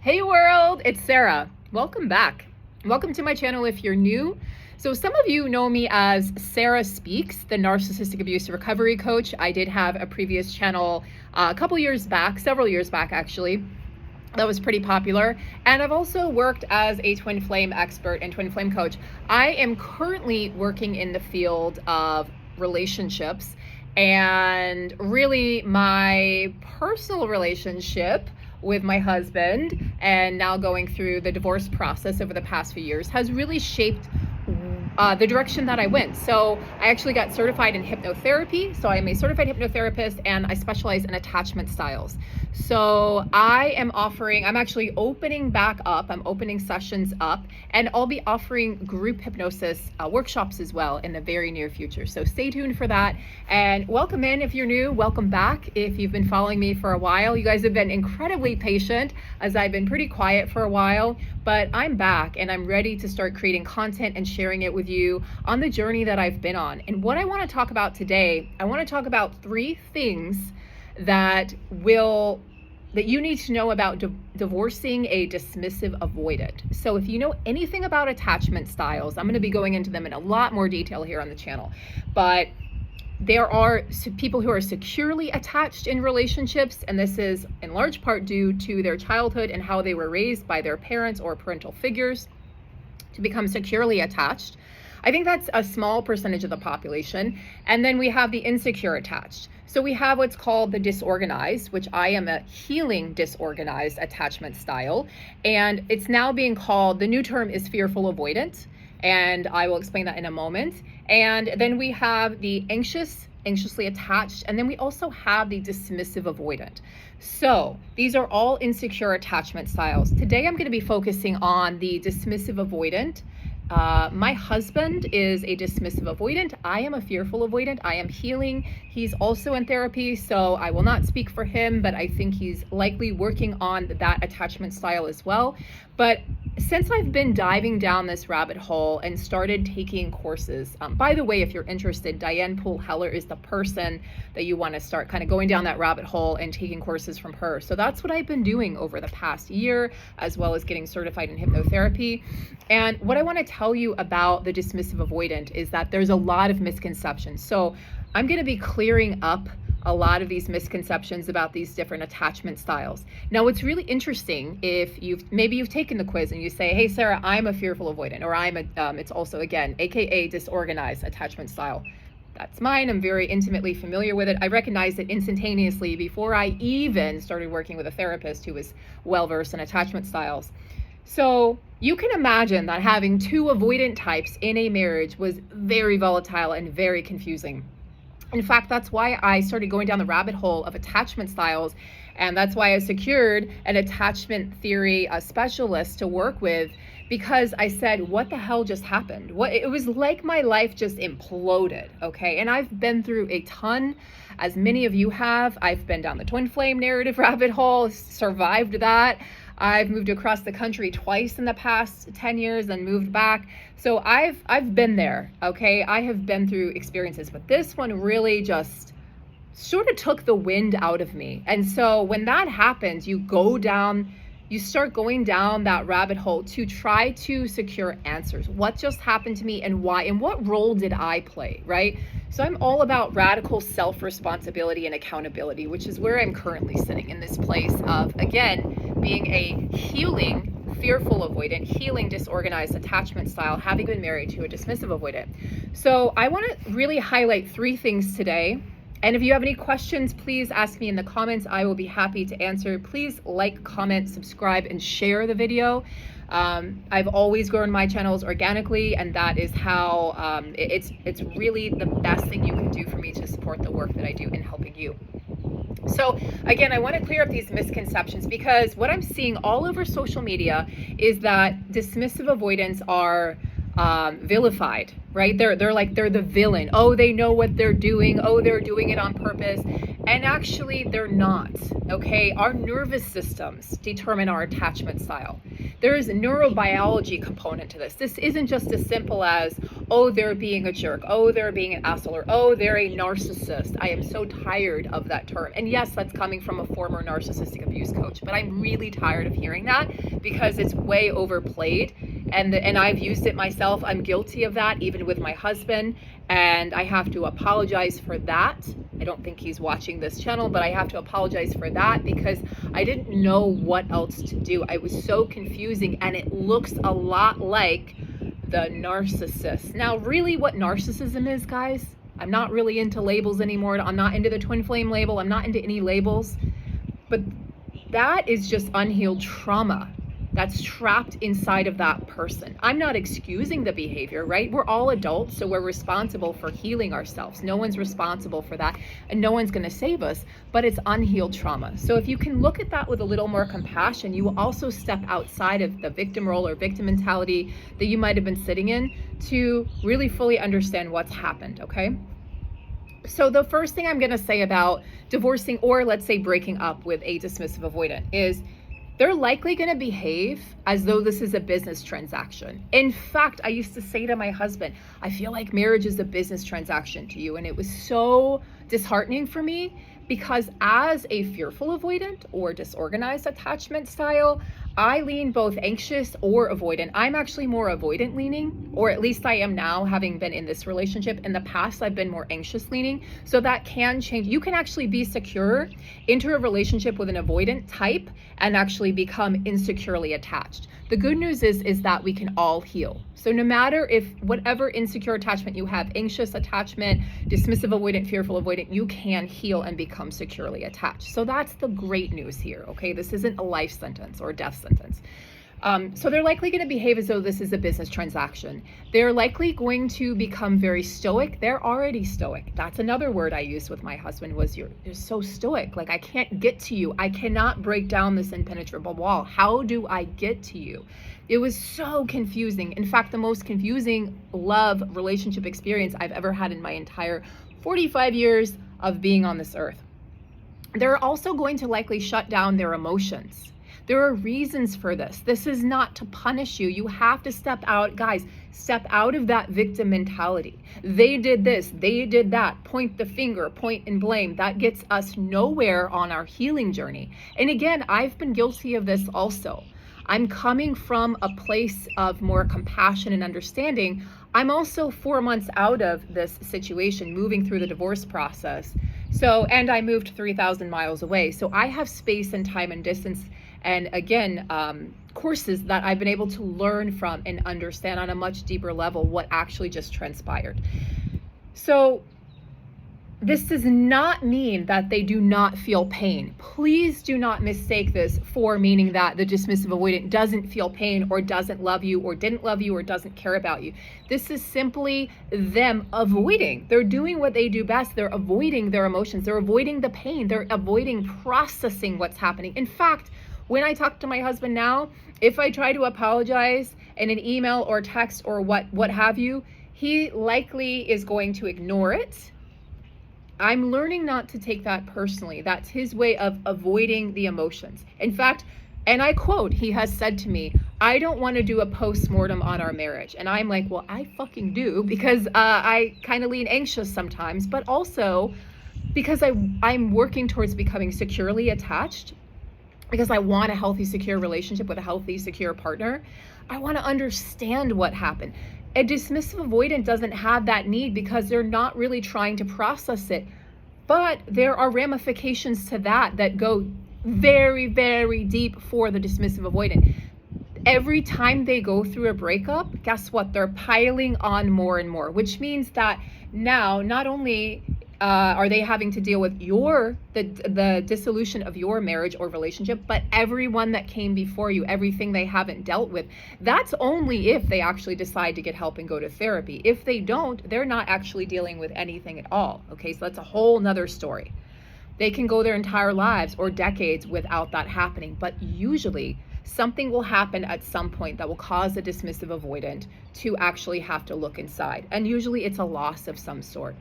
Hey world, it's Sarah. Welcome back. Welcome to my channel if you're new. So some of you know me as Sarah Speaks, the Narcissistic Abuse Recovery Coach. I did have a previous channel a couple years back, several years back actually, that was pretty popular. And I've also worked as a twin flame expert and twin flame coach. I am currently working in the field of relationships, and really my personal relationship with my husband, and now going through the divorce process over the past few years, has really shaped the direction that I went. So I actually got certified in hypnotherapy. So I am a certified hypnotherapist, and I specialize in attachment styles. So I'm actually opening back up. I'm opening sessions up, and I'll be offering group hypnosis workshops as well in the very near future. So stay tuned for that, and welcome in if you're new, welcome back if you've been following me for a while. You guys have been incredibly patient as I've been pretty quiet for a while, but I'm back and I'm ready to start creating content and sharing it with you on the journey that I've been on. And what I want to talk about today, I want to talk about 3 things that you need to know about divorcing a dismissive avoidant. So if you know anything about attachment styles, I'm going to be going into them in a lot more detail here on the channel, but there are people who are securely attached in relationships, and this is in large part due to their childhood and how they were raised by their parents or parental figures to become securely attached. I think that's a small percentage of the population. And then we have the insecure attached. So we have what's called the disorganized, which I am a healing disorganized attachment style. And it's now being called, the new term is fearful avoidant. And I will explain that in a moment. And then we have the anxiously attached. And then we also have the dismissive avoidant. So these are all insecure attachment styles. Today I'm going to be focusing on the dismissive avoidant. My husband is a dismissive avoidant. I am a fearful avoidant. I am healing. He's also in therapy, so I will not speak for him, but I think he's likely working on that attachment style as well. But since I've been diving down this rabbit hole and started taking courses, by the way, if you're interested, Diane Poole Heller is the person that you want to start kind of going down that rabbit hole and taking courses from her. So that's what I've been doing over the past year, as well as getting certified in hypnotherapy. And what I want to tell you about the dismissive avoidant is that there's a lot of misconceptions. So I'm going to be clearing up a lot of these misconceptions about these different attachment styles. Now, what's really interesting, if maybe you've taken the quiz and you say, hey, Sarah, I'm a fearful avoidant, or it's also, again, AKA disorganized attachment style. That's mine. I'm very intimately familiar with it. I recognized it instantaneously before I even started working with a therapist who was well-versed in attachment styles. So you can imagine that having 2 avoidant types in a marriage was very volatile and very confusing. In fact, that's why I started going down the rabbit hole of attachment styles, and that's why I secured an attachment theory specialist to work with, because I said, what the hell just happened? It was like my life just imploded, okay? And I've been through a ton, as many of you have. I've been down the twin flame narrative rabbit hole, survived that. I've moved across the country twice in the past 10 years and moved back. So I've been there, okay? I have been through experiences, but this one really just sort of took the wind out of me. And so when that happens, you start going down that rabbit hole to try to secure answers. What just happened to me and why, and what role did I play, right? So I'm all about radical self-responsibility and accountability, which is where I'm currently sitting, in this place of, again, being a healing fearful avoidant, healing disorganized attachment style, having been married to a dismissive avoidant. So I want to really highlight 3 things today. And if you have any questions, please ask me in the comments. I will be happy to answer. Please like, comment, subscribe, and share the video. I've always grown my channels organically, and that is how it's really the best thing you can do for me to support the work that I do in helping you. So again, I want to clear up these misconceptions, because what I'm seeing all over social media is that dismissive avoidants are vilified, right? They're the villain. Oh, they know what they're doing. Oh, they're doing it on purpose. And actually, they're not, okay? Our nervous systems determine our attachment style. There is a neurobiology component to this. This isn't just as simple as, oh, they're being a jerk, oh, they're being an asshole, or oh, they're a narcissist. I am so tired of that term. And yes, that's coming from a former narcissistic abuse coach, but I'm really tired of hearing that because it's way overplayed. And I've used it myself. I'm guilty of that, even with my husband. And I have to apologize for that. I don't think he's watching this channel, but I have to apologize for that because I didn't know what else to do. I was so confusing, and it looks a lot like the narcissist. Now, really what narcissism is, guys, I'm not really into labels anymore. I'm not into the twin flame label. I'm not into any labels, but that is just unhealed trauma that's trapped inside of that person. I'm not excusing the behavior, right? We're all adults, so we're responsible for healing ourselves. No one's responsible for that, and no one's gonna save us, but it's unhealed trauma. So if you can look at that with a little more compassion, you will also step outside of the victim role or victim mentality that you might have been sitting in to really fully understand what's happened, okay? So the first thing I'm gonna say about divorcing, or let's say breaking up with a dismissive avoidant, is they're likely going to behave as though this is a business transaction. In fact, I used to say to my husband, I feel like marriage is a business transaction to you. And it was so disheartening for me because as a fearful avoidant or disorganized attachment style, I lean both anxious or avoidant. I'm actually more avoidant leaning, or at least I am now, having been in this relationship. In the past, I've been more anxious leaning. So that can change. You can actually be secure, enter a relationship with an avoidant type, and actually become insecurely attached. The good news is that we can all heal. So no matter if whatever insecure attachment you have, anxious attachment, dismissive avoidant, fearful avoidant, you can heal and become securely attached. So that's the great news here, okay? This isn't a life sentence or a death sentence. So they're likely going to behave as though this is a business transaction. They're likely going to become very stoic. They're already stoic. That's another word I used with my husband was you're so stoic. Like, I can't get to you. I cannot break down this impenetrable wall. How do I get to you? It was so confusing. In fact, the most confusing love relationship experience I've ever had in my entire 45 years of being on this earth. They're also going to likely shut down their emotions. There are reasons for this. This is not to punish you. You have to step out, guys, step out of that victim mentality. They did this, they did that, point the finger, point and blame. That gets us nowhere on our healing journey. And again, I've been guilty of this also. I'm coming from a place of more compassion and understanding. I'm also 4 months out of this situation, moving through the divorce process. So, and I moved 3,000 miles away. So I have space and time and distance, and again, courses that I've been able to learn from and understand on a much deeper level what actually just transpired. So this does not mean that they do not feel pain. Please do not mistake this for meaning that the dismissive avoidant doesn't feel pain or doesn't love you or didn't love you or doesn't care about you. This is simply them avoiding. They're doing what they do best. They're avoiding their emotions. They're avoiding the pain. They're avoiding processing what's happening. In fact, when I talk to my husband now, if I try to apologize in an email or text or what have you, he likely is going to ignore it. I'm learning not to take that personally. That's his way of avoiding the emotions. In fact, and I quote, he has said to me, I don't want to do a post-mortem on our marriage. And I'm like, well, I fucking do, because I kind of lean anxious sometimes, but also because I'm working towards becoming securely attached, because I want a healthy, secure relationship with a healthy, secure partner. I want to understand what happened. A dismissive avoidant doesn't have that need because they're not really trying to process it. But there are ramifications to that go very, very deep for the dismissive avoidant. Every time they go through a breakup, guess what? They're piling on more and more, which means that now not only are they having to deal with the dissolution of your marriage or relationship, but everyone that came before you, everything they haven't dealt with. That's only if they actually decide to get help and go to therapy. If they don't, they're not actually dealing with anything at all. Okay, so that's a whole nother story. They can go their entire lives or decades without that happening, but usually something will happen at some point that will cause a dismissive avoidant to actually have to look inside. And usually it's a loss of some sort.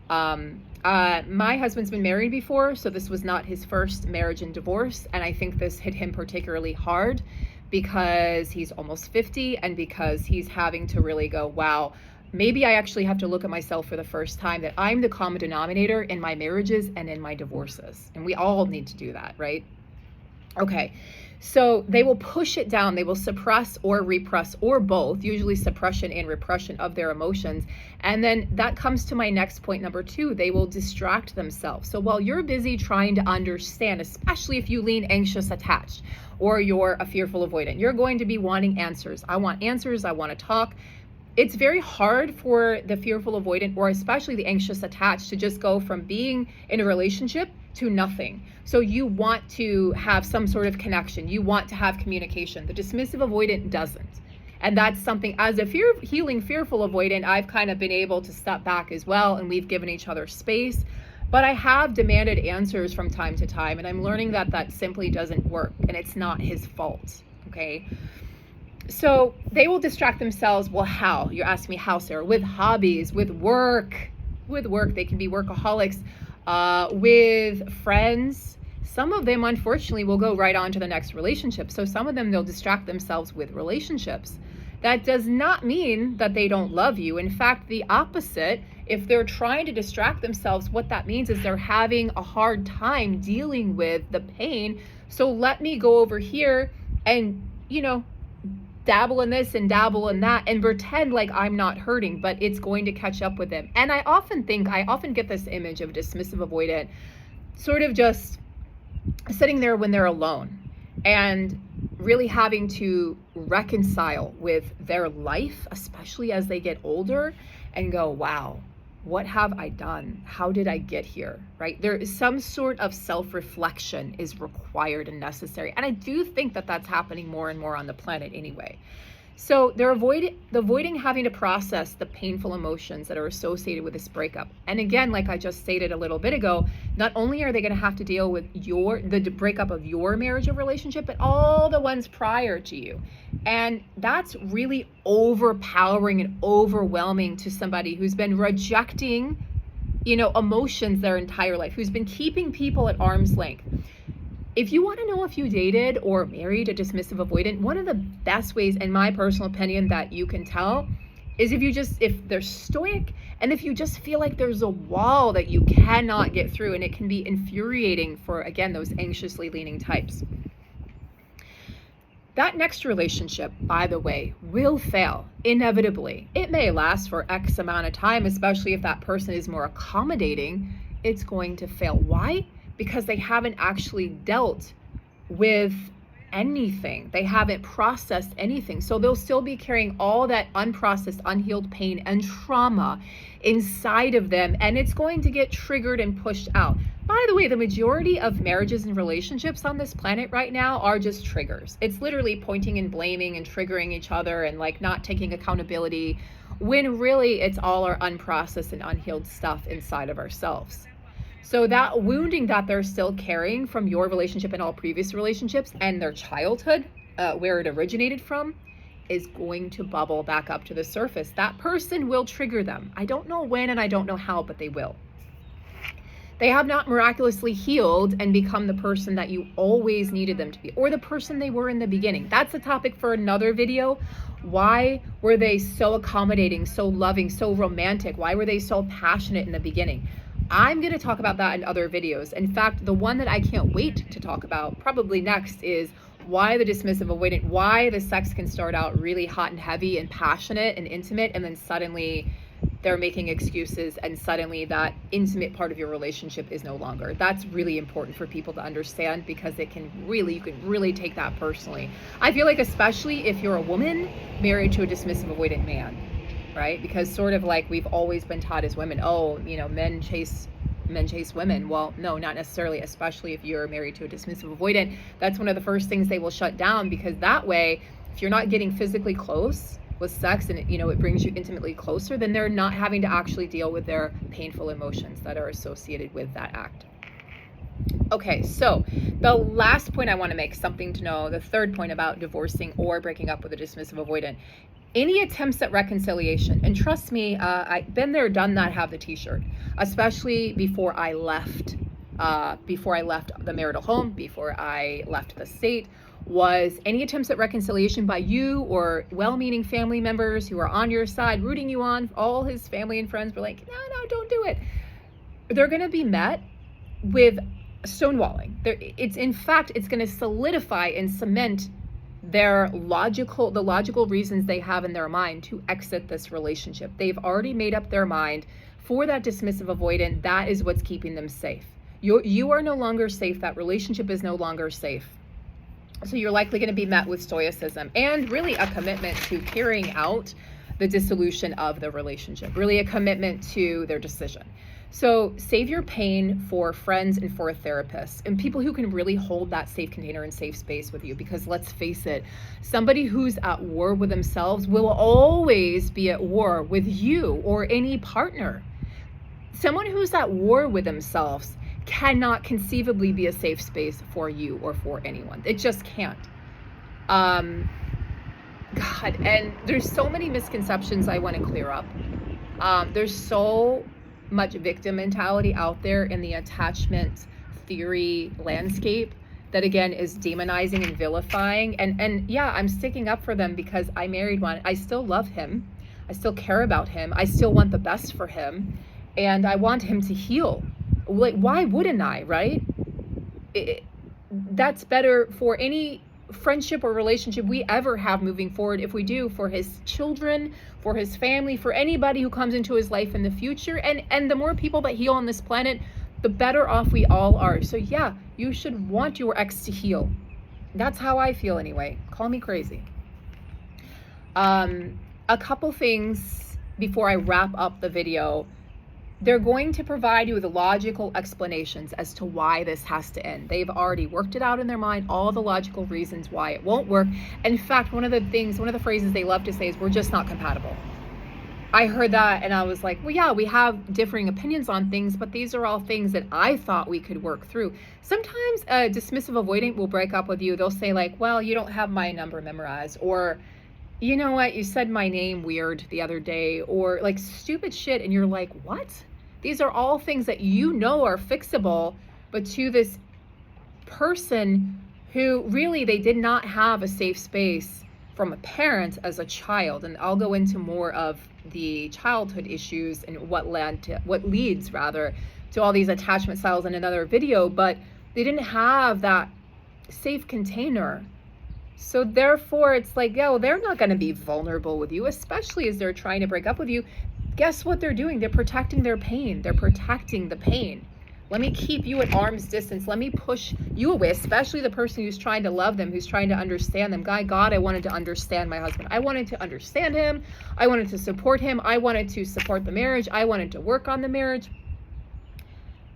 My husband's been married before, so this was not his first marriage and divorce. And I think this hit him particularly hard because he's almost 50 and because he's having to really go, wow, maybe I actually have to look at myself for the first time, that I'm the common denominator in my marriages and in my divorces. And we all need to do that, right? Okay, so they will push it down. They will suppress or repress or both, usually suppression and repression of their emotions. And then that comes to my next point, number 2. They will distract themselves. So while you're busy trying to understand, especially if you lean anxious attached or you're a fearful avoidant, you're going to be wanting answers. I want answers. I want to talk. It's very hard for the fearful avoidant, or especially the anxious attached, to just go from being in a relationship to nothing. So you want to have some sort of connection. You want to have communication. The dismissive avoidant doesn't. And that's something, as a healing fearful avoidant, I've kind of been able to step back as well, and we've given each other space. But I have demanded answers from time to time, and I'm learning that that simply doesn't work, and it's not his fault, okay? So they will distract themselves. Well, how? You're asking me how, Sarah? With hobbies, with work. With work, they can be workaholics. With friends. Some of them, unfortunately, will go right on to the next relationship. So some of them, they'll distract themselves with relationships. That does not mean that they don't love you. In fact, the opposite. If they're trying to distract themselves, what that means is they're having a hard time dealing with the pain. So let me go over here and, dabble in this and dabble in that and pretend like I'm not hurting, but it's going to catch up with them. And I often get this image of dismissive avoidant sort of just sitting there when they're alone and really having to reconcile with their life, especially as they get older, and go, wow, what have I done? How did I get here, right? There is some sort of self-reflection is required and necessary. And I do think that that's happening more and more on the planet anyway. So they're avoiding having to process the painful emotions that are associated with this breakup. And again, like I just stated a little bit ago, not only are they going to have to deal with the breakup of your marriage or relationship, but all the ones prior to you. And that's really overpowering and overwhelming to somebody who's been rejecting, emotions their entire life, who's been keeping people at arm's length. If you want to know if you dated or married a dismissive avoidant, one of the best ways, in my personal opinion, that you can tell is if they're stoic, and if you just feel like there's a wall that you cannot get through, and it can be infuriating for, again, those anxiously leaning types. That next relationship, by the way, will fail, inevitably. It may last for X amount of time, especially if that person is more accommodating. It's going to fail. Why? Because they haven't actually dealt with anything. They haven't processed anything. So they'll still be carrying all that unprocessed, unhealed pain and trauma inside of them, and it's going to get triggered and pushed out. By the way, the majority of marriages and relationships on this planet right now are just triggers. It's literally pointing and blaming and triggering each other and like not taking accountability, when really it's all our unprocessed and unhealed stuff inside of ourselves. So that wounding that they're still carrying from your relationship and all previous relationships and their childhood, where it originated from, is going to bubble back up to the surface. That person will trigger them. I don't know when and I don't know how, but they will. They have not miraculously healed and become the person that you always needed them to be, or the person they were in the beginning. That's a topic for another video. Why were they so accommodating, so loving, so romantic? Why were they so passionate in the beginning? I'm going to talk about that in other videos. In fact, the one that I can't wait to talk about probably next is why the dismissive avoidant, why the sex can start out really hot and heavy and passionate and intimate, and then suddenly they're making excuses, and suddenly that intimate part of your relationship is no longer. That's really important for people to understand, because you can really take that personally. I feel like, especially if you're a woman married to a dismissive avoidant man, right? Because sort of like we've always been taught as women, men chase women. Well, no, not necessarily, especially if you're married to a dismissive avoidant. That's one of the first things they will shut down, because that way, if you're not getting physically close with sex and it brings you intimately closer, then they're not having to actually deal with their painful emotions that are associated with that act. Okay, so the last point I want to make, something to know, the third point about divorcing or breaking up with a dismissive avoidant, any attempts at reconciliation, and trust me, I've been there, done that, have the t-shirt, especially before I left the marital home, before I left the state, was any attempts at reconciliation by you or well-meaning family members who are on your side, rooting you on. All his family and friends were like, no, don't do it. They're going to be met with stonewalling. In fact, it's going to solidify and cement the logical reasons they have in their mind to exit this relationship. They've already made up their mind for that dismissive avoidant. That is what's keeping them safe. You are no longer safe. That relationship is no longer safe. So you're likely going to be met with stoicism and really a commitment to carrying out the dissolution of the relationship, really a commitment to their decision. So save your pain for friends and for a therapist and people who can really hold that safe container and safe space with you, because let's face it, somebody who's at war with themselves will always be at war with you or any partner. Someone who's at war with themselves cannot conceivably be a safe space for you or for anyone. It just can't. God, and there's so many misconceptions I want to clear up. There's so much victim mentality out there in the attachment theory landscape that, again, is demonizing and vilifying. And yeah, I'm sticking up for them because I married one. I still love him. I still care about him. I still want the best for him. And I want him to heal. Like, why wouldn't I, right? That's better for any friendship or relationship we ever have moving forward, if we do, for his children, for his family, for anybody who comes into his life in the future. And the more people that heal on this planet, the better off we all are. So yeah, you should want your ex to heal. That's how I feel anyway. Call me crazy. A couple things before I wrap up the video. They're going to provide you with logical explanations as to why this has to end. They've already worked it out in their mind, all the logical reasons why it won't work. In fact, one of the phrases they love to say is, we're just not compatible. I heard that and I was like, well, yeah, we have differing opinions on things, but these are all things that I thought we could work through. Sometimes a dismissive avoidant will break up with you. They'll say like, well, you don't have my number memorized, or you know what, you said my name weird the other day, or like stupid shit. And you're like, what? These are all things that you know are fixable, but to this person who really, they did not have a safe space from a parent as a child. And I'll go into more of the childhood issues and what leads to all these attachment styles in another video, but they didn't have that safe container. So therefore it's like, yeah, well, they're not going to be vulnerable with you, especially as they're trying to break up with you. Guess what they're doing? They're protecting their pain. They're protecting the pain. Let me keep you at arm's distance. Let me push you away, especially the person who's trying to love them, who's trying to understand them. God, I wanted to understand my husband. I wanted to understand him. I wanted to support him. I wanted to support the marriage. I wanted to work on the marriage.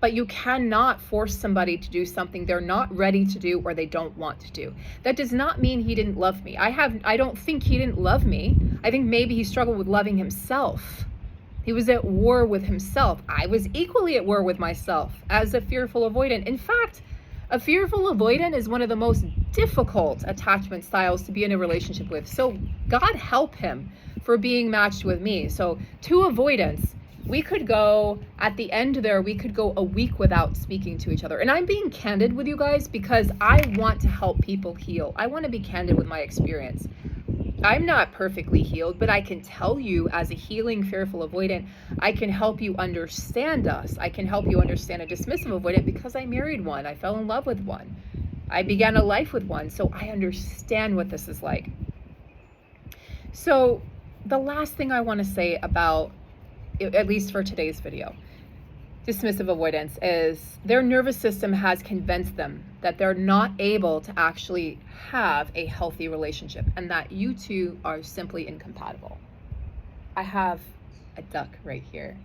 But you cannot force somebody to do something they're not ready to do or they don't want to do. That does not mean he didn't love me. I don't think he didn't love me. I think maybe he struggled with loving himself. He was at war with himself. I was equally at war with myself as a fearful avoidant. In fact, a fearful avoidant is one of the most difficult attachment styles to be in a relationship with. So God help him for being matched with me. So to avoidance, we could go at the end there, we could go a week without speaking to each other. And I'm being candid with you guys because I want to help people heal. I want to be candid with my experience. I'm not perfectly healed, but I can tell you as a healing fearful avoidant, I can help you understand us. I can help you understand a dismissive avoidant because I married one. I fell in love with one. I began a life with one. So I understand what this is like. So the last thing I want to say about, at least for today's video, dismissive avoidance, is their nervous system has convinced them that they're not able to actually have a healthy relationship and that you two are simply incompatible. I have a duck right here.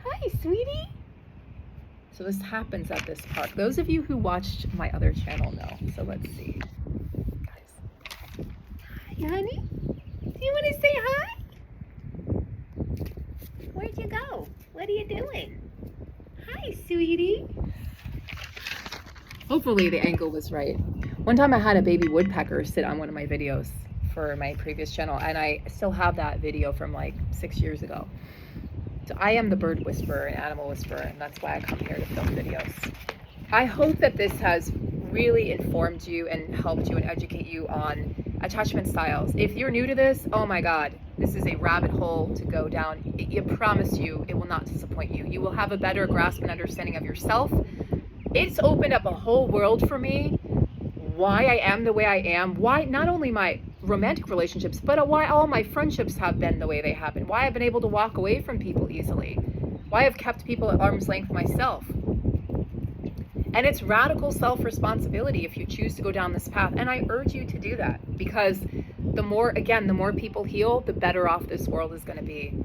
Hi, sweetie. So this happens at this park. Those of you who watched my other channel know. So let's see. Guys. Hi, honey. Do you want to say hi? Where'd you go? What are you doing? Hi, sweetie. Hopefully the angle was right. One time I had a baby woodpecker sit on one of my videos for my previous channel, and I still have that video from like 6 years ago. So I am the bird whisperer and animal whisperer, and that's why I come here to film videos. I hope that this has really informed you and helped you and educate you on attachment styles. If you're new to this, oh my God, this is a rabbit hole to go down. I promise you, it will not disappoint you. You will have a better grasp and understanding of yourself. It's opened up a whole world for me, why I am the way I am, why not only my romantic relationships, but why all my friendships have been the way they have been, why I've been able to walk away from people easily, why I've kept people at arm's length myself. And it's radical self-responsibility if you choose to go down this path. And I urge you to do that, because the more people heal, the better off this world is going to be.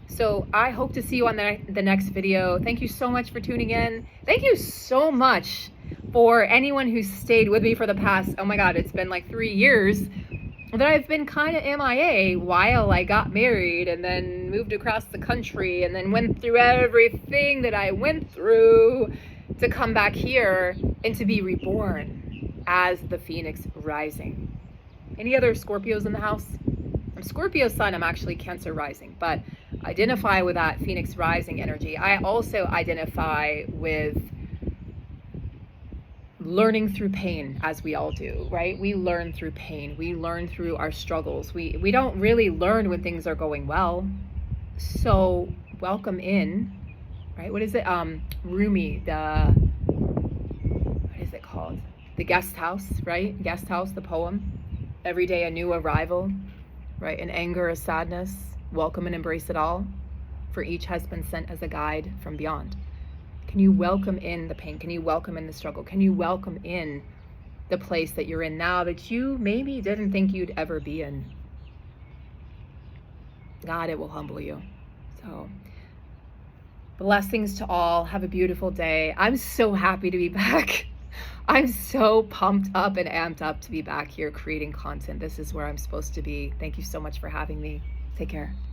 So I hope to see you on the next video. Thank you so much for tuning in. Thank you so much for anyone who's stayed with me for the past, oh my God, it's been like 3 years that I've been kind of MIA while I got married and then moved across the country and then went through everything that I went through to come back here and to be reborn as the Phoenix rising. Any other Scorpios in the house? I'm Scorpio sun, I'm actually Cancer rising, but identify with that Phoenix rising energy. I also identify with learning through pain, as we all do, right? We learn through pain. We learn through our struggles. We don't really learn when things are going well. So welcome in, right? What is it? Rumi, what is it called? The Guest House, right? Guest House, the poem. Every day a new arrival, right? In anger, a sadness, welcome and embrace it all. For each has been sent as a guide from beyond. Can you welcome in the pain? Can you welcome in the struggle? Can you welcome in the place that you're in now that you maybe didn't think you'd ever be in? God, it will humble you. So blessings to all. Have a beautiful day. I'm so happy to be back. I'm so pumped up and amped up to be back here creating content. This is where I'm supposed to be. Thank you so much for having me. Take care.